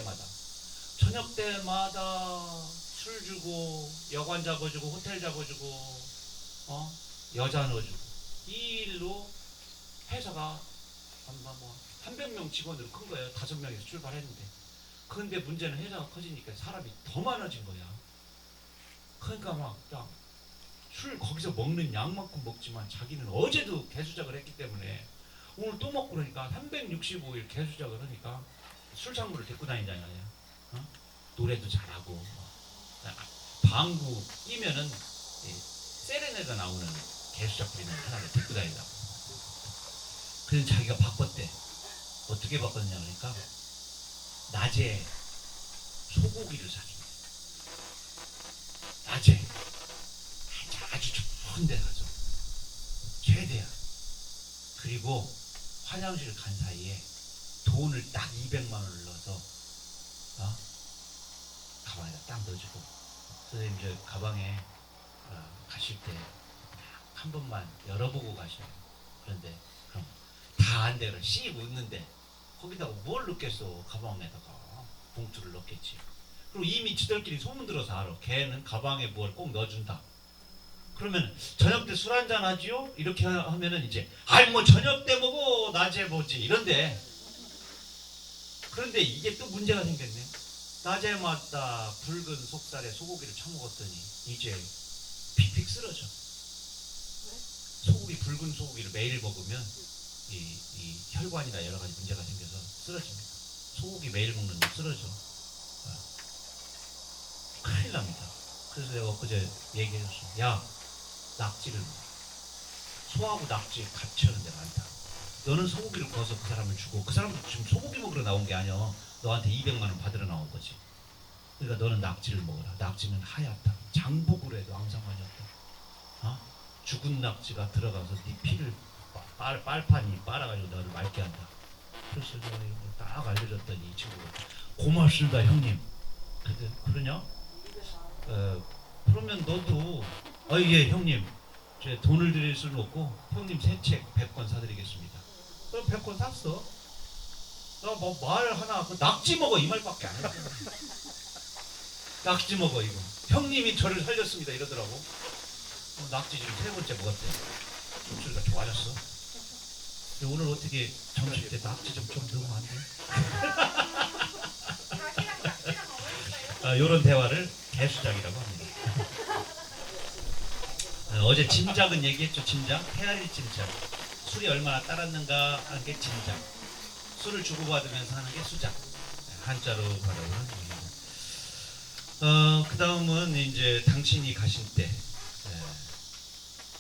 때마다 술 주고 여관 잡아주고 호텔 잡아주고 여자 넣어주고 이 일로 회사가 300명 직원으로 큰 거예요. 5명에서 출발했는데 그런데 문제는 회사가 커지니까 사람이 더 많아진 거야. 그러니까 술 거기서 먹는 양만큼 먹지만 자기는 어제도 개수작을 했기 때문에 오늘 또 먹고 그러니까 365일 개수작을 하니까 술상물을 데리고 다니잖아요. 노래도 잘하고 방구 끼면은 세레네가 나오는 개수작 부리는 하나를 데리고 다닌다고. 그래서 자기가 바꿨대. 어떻게 바꿨냐 그러니까 낮에 소고기를 사준대. 낮에 아주 좋은 데 가서 최대한. 그리고 화장실 간 사이에 돈을 딱 200만 원을 넣어서 가방에다 딱 넣어주고 선생님 저 가방에 가실 때 한 번만 열어보고 가셔요. 그런데 그럼 다 안 돼. 씩 웃는데 거기다가 뭘 넣겠어. 가방에다가 봉투를 넣겠지. 그리고 이미 지들끼리 소문 들어서 알아. 걔는 가방에 뭘 꼭 넣어준다. 그러면 저녁 때 술 한잔 하지요? 이렇게 하면은 이제 저녁 때 먹어 낮에 보지 이런데. 그런데 이게 또 문제가 생겼네. 낮에마다 붉은 속살에 소고기를 처먹었더니 이제 픽픽 쓰러져. 소고기, 붉은 소고기를 매일 먹으면 이 혈관이나 여러 가지 문제가 생겨서 쓰러집니다. 소고기 매일 먹는 놈 쓰러져. 큰일 납니다. 그래서 내가 엊그제 얘기해줬어. 야, 낙지를 먹어. 소하고 낙지 같이 하는 데가 아니다. 너는 소고기를 구워서 그 사람을 주고, 그 사람도 지금 소고기 먹으러 나온 게 아니야. 너한테 200만 원 받으러 나온 거지. 그러니까 너는 낙지를 먹어라. 낙지는 하얗다. 장복을 해도 앙상하니 없다. 죽은 낙지가 들어가서 네 피를 빨판이 빨아가지고 너를 맑게 한다. 그래서 내가 이거 딱 알려줬더니 이 친구가 고맙습니다 형님. 그러냐? 그러면 너도 예 형님 제 돈을 드릴 수는 없고 형님 새 책 100권 사드리겠습니다. 그럼 100권 샀어. 나 뭐 말 하나 그 낙지 먹어 이 말밖에 안 했어. 낙지 먹어 이거. 형님이 저를 살렸습니다 이러더라고. 낙지 지금 3번째 먹었대. 목소리가 좋아졌어. 근데 오늘 어떻게 점심 때 낙지 좀 넣으면 안 돼? 닭이랑 낙지랑 어울릴까요? 요런 대화를 개수작이라고 합니다. 어제 짐작은 얘기했죠. 짐작. 헤아릴 짐작. 술이 얼마나 따랐는가 하는 게 짐작. 술을 주고받으면서 하는 게 수작. 한자로 말하면. 그 다음은 이제 당신이 가신 때.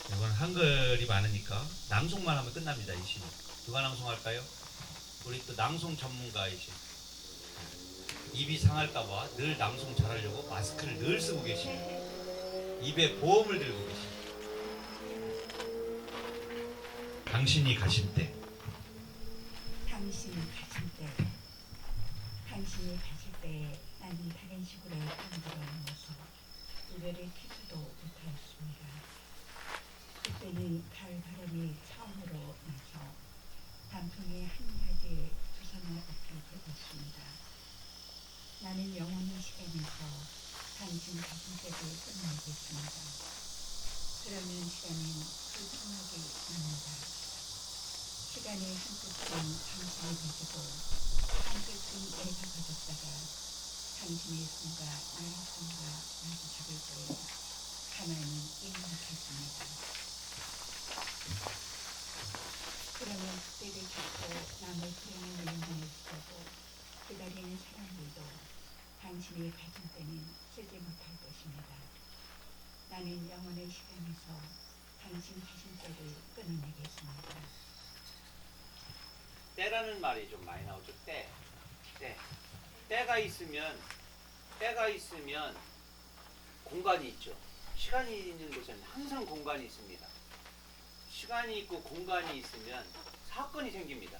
이건 한글이 많으니까 낭송만 하면 끝납니다. 이 시는. 누가 낭송할까요? 우리 또 낭송 전문가이신. 입이 상할까봐 늘 낭송 잘하려고 마스크를 늘 쓰고 계십니다. 입에 보험을 들고 계십니다. 당신이 가신 때. 당신이 가실 때, 당신이 가실 때 나는 다른 식으로 힘들어하면서 이별을 피지도 못하였습니다. 그때는 가을 바람이 처음으로 나서 단풍이 한가지 부산을 앞에 펴었습니다. 나는 영원한 시간에서 당신 가신 때를 끝내겠습니다. 그러면 시간은 불편하게 납니다. 시간이 한끗은 당신이 가지고 한끗은 내가 가졌다가 당신의 손과 나의 손과 마주 잡을 때 가만히 입력했습니다. 그러면 그때를 잡고 남을 불행한 영혼을 쓰고 기다리는 사람들도 당신이 가진 때는 쓰지 못할 것입니다. 나는 영원의 시간에서 당신 가신 때를 끊어내겠습니다. 때라는 말이 좀 많이 나오죠. 때. 때가 있으면 공간이 있죠. 시간이 있는 곳에는 항상 공간이 있습니다. 시간이 있고 공간이 있으면 사건이 생깁니다.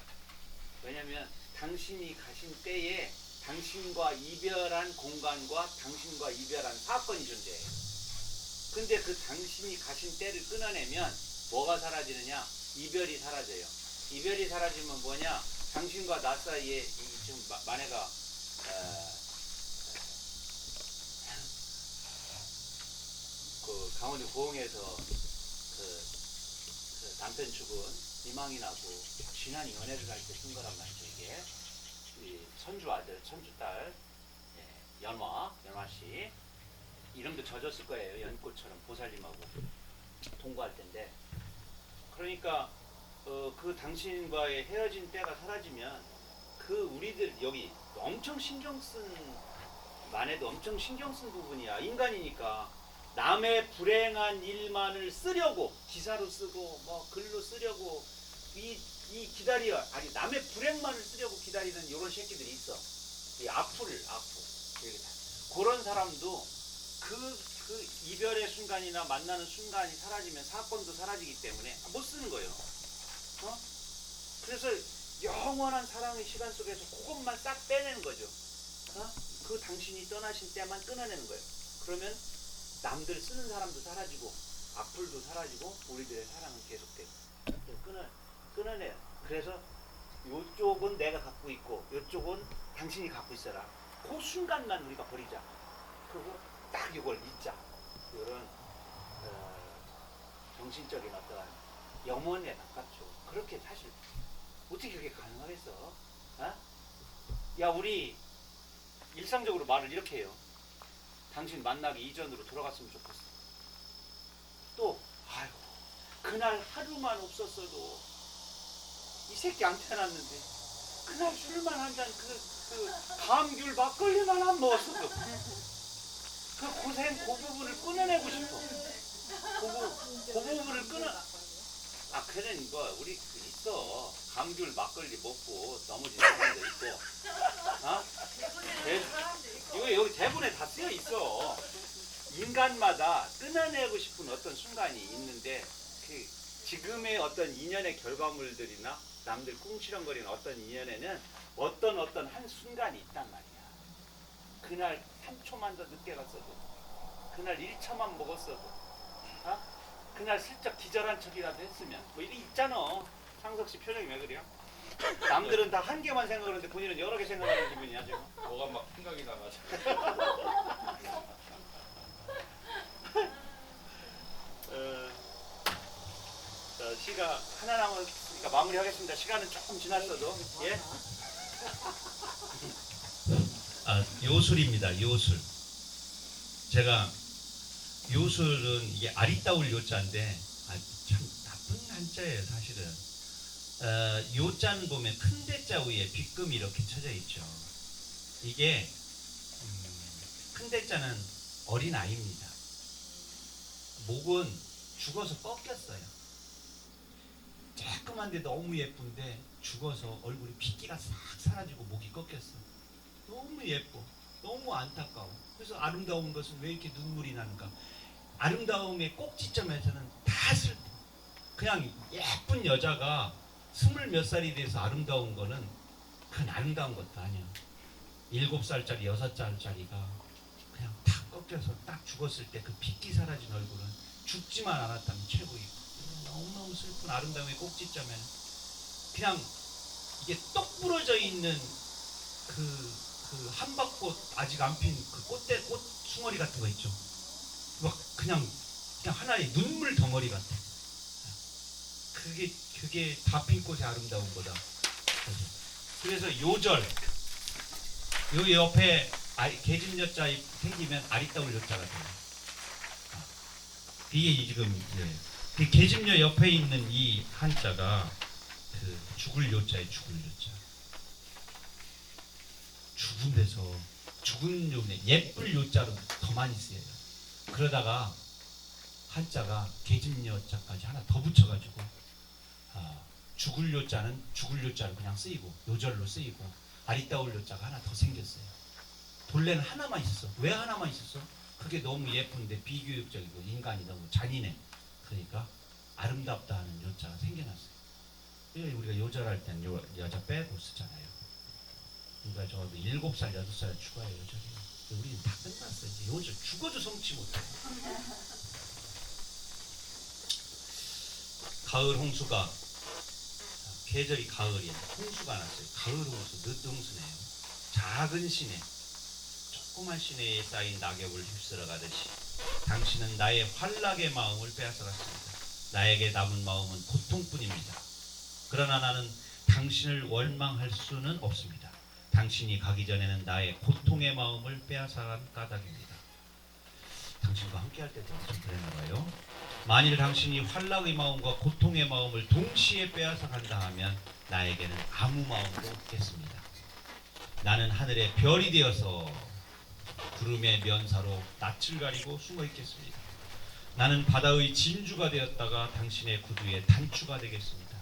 왜냐하면 당신이 가신 때에 당신과 이별한 공간과 당신과 이별한 사건이 존재해요. 근데 그 당신이 가신 때를 끊어내면 뭐가 사라지느냐? 이별이 사라져요. 이별이 사라지면 뭐냐? 당신과 나 사이에 지금 만해가 그 강원도 고흥에서 그 남편 죽은 희망이 나고 지난 연애를 할 때 쓴 거란 말이죠. 이게 이 선주 아들, 선주 딸 연화 씨 이름도 젖었을 거예요. 연꽃처럼 보살님하고 동거할 때인데 그러니까 그 당신과의 헤어진 때가 사라지면 그 우리들 여기 엄청 신경 쓴 만해도 엄청 신경 쓴 부분이야. 인간이니까 남의 불행한 일만을 쓰려고 기사로 쓰고 뭐 글로 쓰려고 이 남의 불행만을 쓰려고 기다리는 이런 새끼들이 있어. 이 악플 그런 사람도 그 이별의 순간이나 만나는 순간이 사라지면 사건도 사라지기 때문에 못 쓰는 거예요. 그래서 영원한 사랑의 시간 속에서 그것만 싹 빼내는 거죠. 그 당신이 떠나신 때만 끊어내는 거예요. 그러면 남들 쓰는 사람도 사라지고 악플도 사라지고 우리들의 사랑은 계속되고 끊어내요. 그래서 요쪽은 내가 갖고 있고 요쪽은 당신이 갖고 있어라. 그 순간만 우리가 버리자. 그리고 딱 이걸 잊자. 이런 정신적인 어떠한 영혼에 가깝죠. 그렇게 사실 어떻게 그게 가능하겠어? 야 우리 일상적으로 말을 이렇게 해요. 당신 만나기 이전으로 돌아갔으면 좋겠어. 그날 하루만 없었어도 이 새끼 안 태어났는데 그날 술만 한 잔 그 감귤 막걸리만 안 먹었어도 그 고생 그 부분을 끊어내고 싶어. 그 부분을 그래 이거 우리 있어. 감귤 막걸리 먹고 넘어진 사람도 있고. 어? 이거 여기 대본에 다 쓰여 있어. 인간마다 끊어내고 싶은 어떤 순간이 있는데 그 지금의 어떤 인연의 결과물들이나 남들 꿍시렁거리는 어떤 인연에는 어떤 한 순간이 있단 말이야. 그날 3초만 더 늦게 갔어도, 그날 1차만 먹었어도, 어? 그날 슬쩍 기절한 척이라도 했으면 뭐 이게 있잖아. 창석 씨 표정이 왜 그래요? 남들은 다 한 개만 생각하는데 본인은 여러 개 생각하는 기분이야 지금. 뭐가 막 생각이 나가지고. 시가 하나 남았으니까 마무리하겠습니다. 시간은 조금 지났어도 예. 요술입니다. 요술. 제가 요술은 이게 아리따울 요자인데 참 나쁜 한자예요 사실은. 요자는 보면 큰 대자 위에 빗금이 이렇게 쳐져 있죠. 이게 큰 대자는 어린 아이입니다. 목은 죽어서 꺾였어요. 조그만데 너무 예쁜데 죽어서 얼굴에 핏기가 싹 사라지고 목이 꺾였어. 너무 예뻐. 너무 안타까워. 그래서 아름다운 것은 왜 이렇게 눈물이 나는가? 아름다움의 꼭지점에서는 다 슬퍼. 그냥 예쁜 여자가 20몇 살이 돼서 아름다운 거는 그건 아름다운 것도 아니야. 7살짜리 6살짜리가 그냥 탁 꺾여서 딱 죽었을 때 그 핏기 사라진 얼굴은 죽지만 않았다면 최고이고, 너무너무 슬픈 아름다움의 꼭지점에는 그냥 이게 똑 부러져 있는 그 한박꽃 아직 안 핀 그 꽃 숭어리 같은 거 있죠. 막 그냥 하나의 눈물 덩어리 같아. 그게 다 핀 꽃의 아름다운 거다. 그래서 요절, 요 옆에 계집여자 생기면 아리따울 여자가 돼요. 이게 지금 그 계집여 옆에 있는 이 한자가 그 죽을 요자에 죽을 요자. 죽은 데서 죽은 요네 예쁠 요자로 더 많이 쓰여요. 그러다가 한자가 계집여자까지 하나 더 붙여가지고 죽을 요자는 죽을 요자로 그냥 쓰이고 요절로 쓰이고 아리따울 요자가 하나 더 생겼어요. 본래는 하나만 있었어. 왜 하나만 있었어? 그게 너무 예쁜데 비교육적이고 인간이 너무 잔인해. 그러니까 아름답다 하는 요자가 생겨났어요. 우리가 요절할 땐 여자 빼고 쓰잖아요. 그러니까 저도 7살, 8살 추가해요 요절이요. 우리는 다 끝났어. 이제 요절 죽어도 성취 못해. 가을 홍수가 계절이 가을이에요. 홍수가 났어요. 가을 홍수, 늦홍수네요. 작은 시내, 조그만 시내에 쌓인 낙엽을 휩쓸어 가듯이 당신은 나의 환락의 마음을 빼앗아갔습니다. 나에게 남은 마음은 고통뿐입니다. 그러나 나는 당신을 원망할 수는 없습니다. 당신이 가기 전에는 나의 고통의 마음을 빼앗아간 까닭입니다. 당신과 함께할 때도 좀 그랬나 봐요. 만일 당신이 환락의 마음과 고통의 마음을 동시에 빼앗아 간다 하면 나에게는 아무 마음도 없겠습니다. 나는 하늘의 별이 되어서 구름의 면사로 낯을 가리고 숨어 있겠습니다. 나는 바다의 진주가 되었다가 당신의 구두의 단추가 되겠습니다.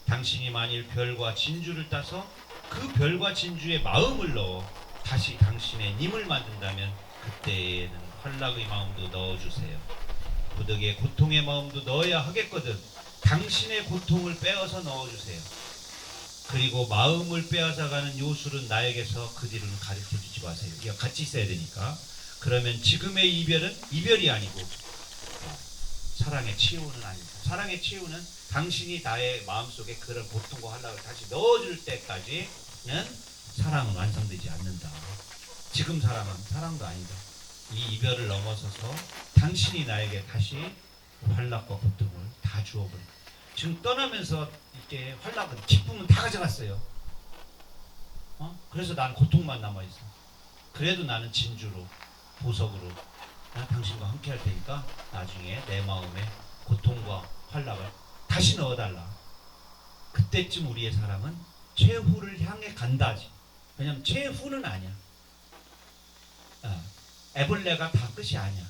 당신이 만일 별과 진주를 따서 그 별과 진주의 마음을 넣어 다시 당신의 님을 만든다면 그때에는 환락의 마음도 넣어주세요. 부득의 고통의 마음도 넣어야 하겠거든 당신의 고통을 빼어서 넣어주세요. 그리고 마음을 빼앗아가는 요술은 나에게서 그 뒤로는 가르쳐주지 마세요. 이거 같이 있어야 되니까. 그러면 지금의 이별은 이별이 아니고 사랑의 치유는 아닙니다. 사랑의 치유는 당신이 나의 마음속에 그런 고통과 환락을 다시 넣어줄 때까지는 사랑은 완성되지 않는다. 지금 사랑은 사랑도 아니다. 이 이별을 넘어서서 당신이 나에게 다시 환락과 고통을 다 주어버려. 지금 떠나면서 이렇게 환락은 기쁨은 다 가져갔어요. 그래서 난 고통만 남아있어. 그래도 나는 진주로 보석으로 나 당신과 함께 할 테니까 나중에 내 마음에 고통과 활락을 다시 넣어달라. 그때쯤 우리의 사랑은 최후를 향해 간다지. 왜냐면 최후는 아니야. 애벌레가 다 끝이 아니야.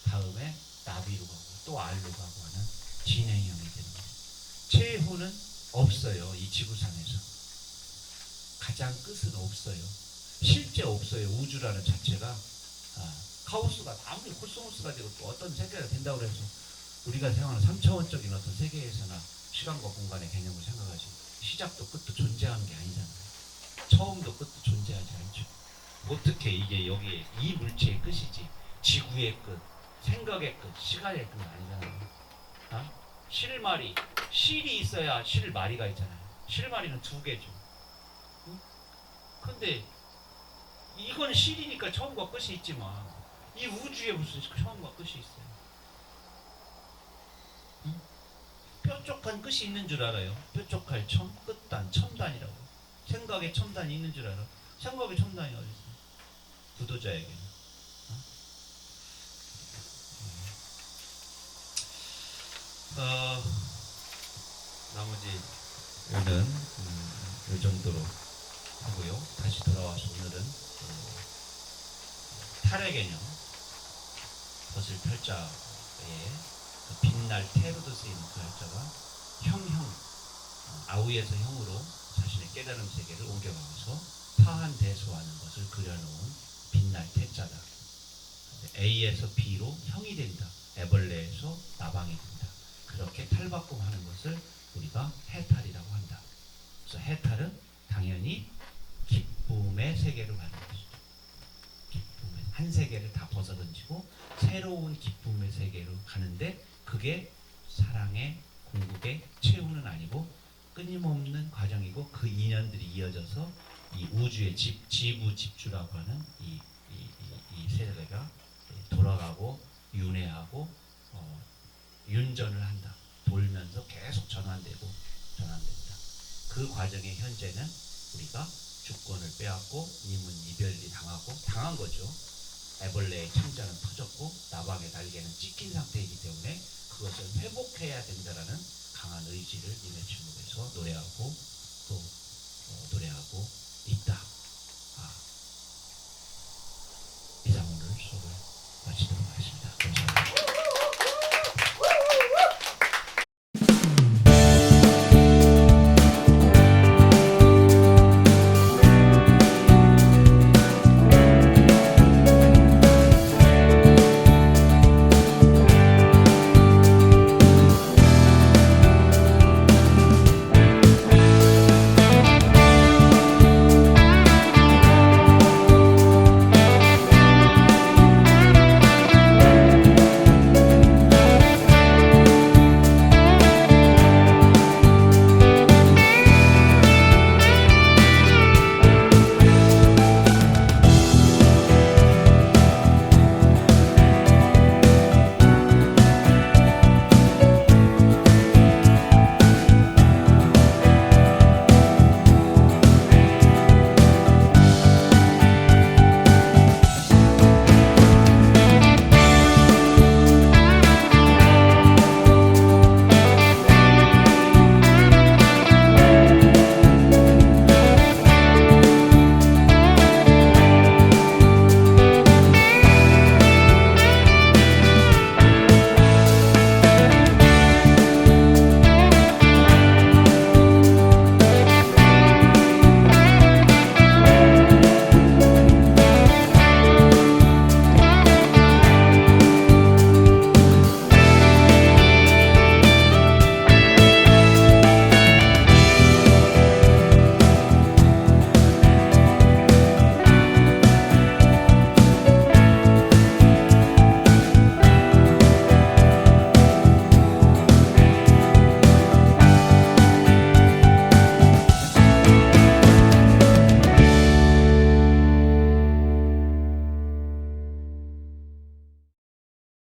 다음에 나비로 가고 또 알로 가고 하는 진행형이 되는 거예요. 최후는 없어요. 이 지구상에서 가장 끝은 없어요. 실제 없어요. 우주라는 자체가 카오스가 아무리 코스모스가 되고 또 어떤 세계가 된다고 해서 우리가 생각하는 3차원적인 어떤 세계에서나 시간과 공간의 개념을 생각하지 시작도 끝도 존재하는 게 아니잖아요. 처음도 끝도 존재하지 않죠. 어떻게 이게 여기에 이 물체의 끝이지 지구의 끝, 생각의 끝, 시간의 끝은 아니잖아요. 실마리, 실이 있어야 실마리가 있잖아요. 실마리는 두 개죠. 근데 이건 실이니까 처음과 끝이 있지만 이 우주에 무슨 처음과 끝이 있어요? 뾰족한 끝이 있는 줄 알아요. 뾰족할 첨, 끝단, 첨단이라고. 생각의 첨단이 있는 줄 알아. 생각의 첨단이 어디 있어요? 구도자에게는. 나머지는 이 정도로 하고요. 다시 돌아와서 오늘은 탈의 개념, 덫을 탈자의 그 빛날 태로도 쓰이는 그 할자가 아우에서 형으로 자신의 깨달음 세계를 옮겨가면서 타한대소하는 것을 그려놓은 빛날 태자다. A에서 B로 형이 된다. 애벌레에서 나방이 된다. 그렇게 탈바꿈하는 것을 우리가 해탈이라고 한다. 그래서 해탈은 당연히 기쁨의 세계로 가는 것이죠. 기쁨의 한 세계를 다 벗어던지고 새로운 기쁨의 세계로 가는데 그게 사랑의 궁극의 최후는 아니고 끊임없는 과정이고 그 인연들이 이어져서 이 우주의 지부집주라고 하는 이 세계가 돌아가고 윤회하고 윤전을 한다. 돌면서 계속 전환되고 전환된다. 그 과정의 현재는 우리가 주권을 빼앗고 님은 이별이 당한 거죠. 애벌레의 창자는 터졌고 나방의 날개는 찢긴 상태이기 때문에 그것을 회복해야 된다라는 강한 의지를 님의 침묵에서 노래하고 또 노래하고 있다.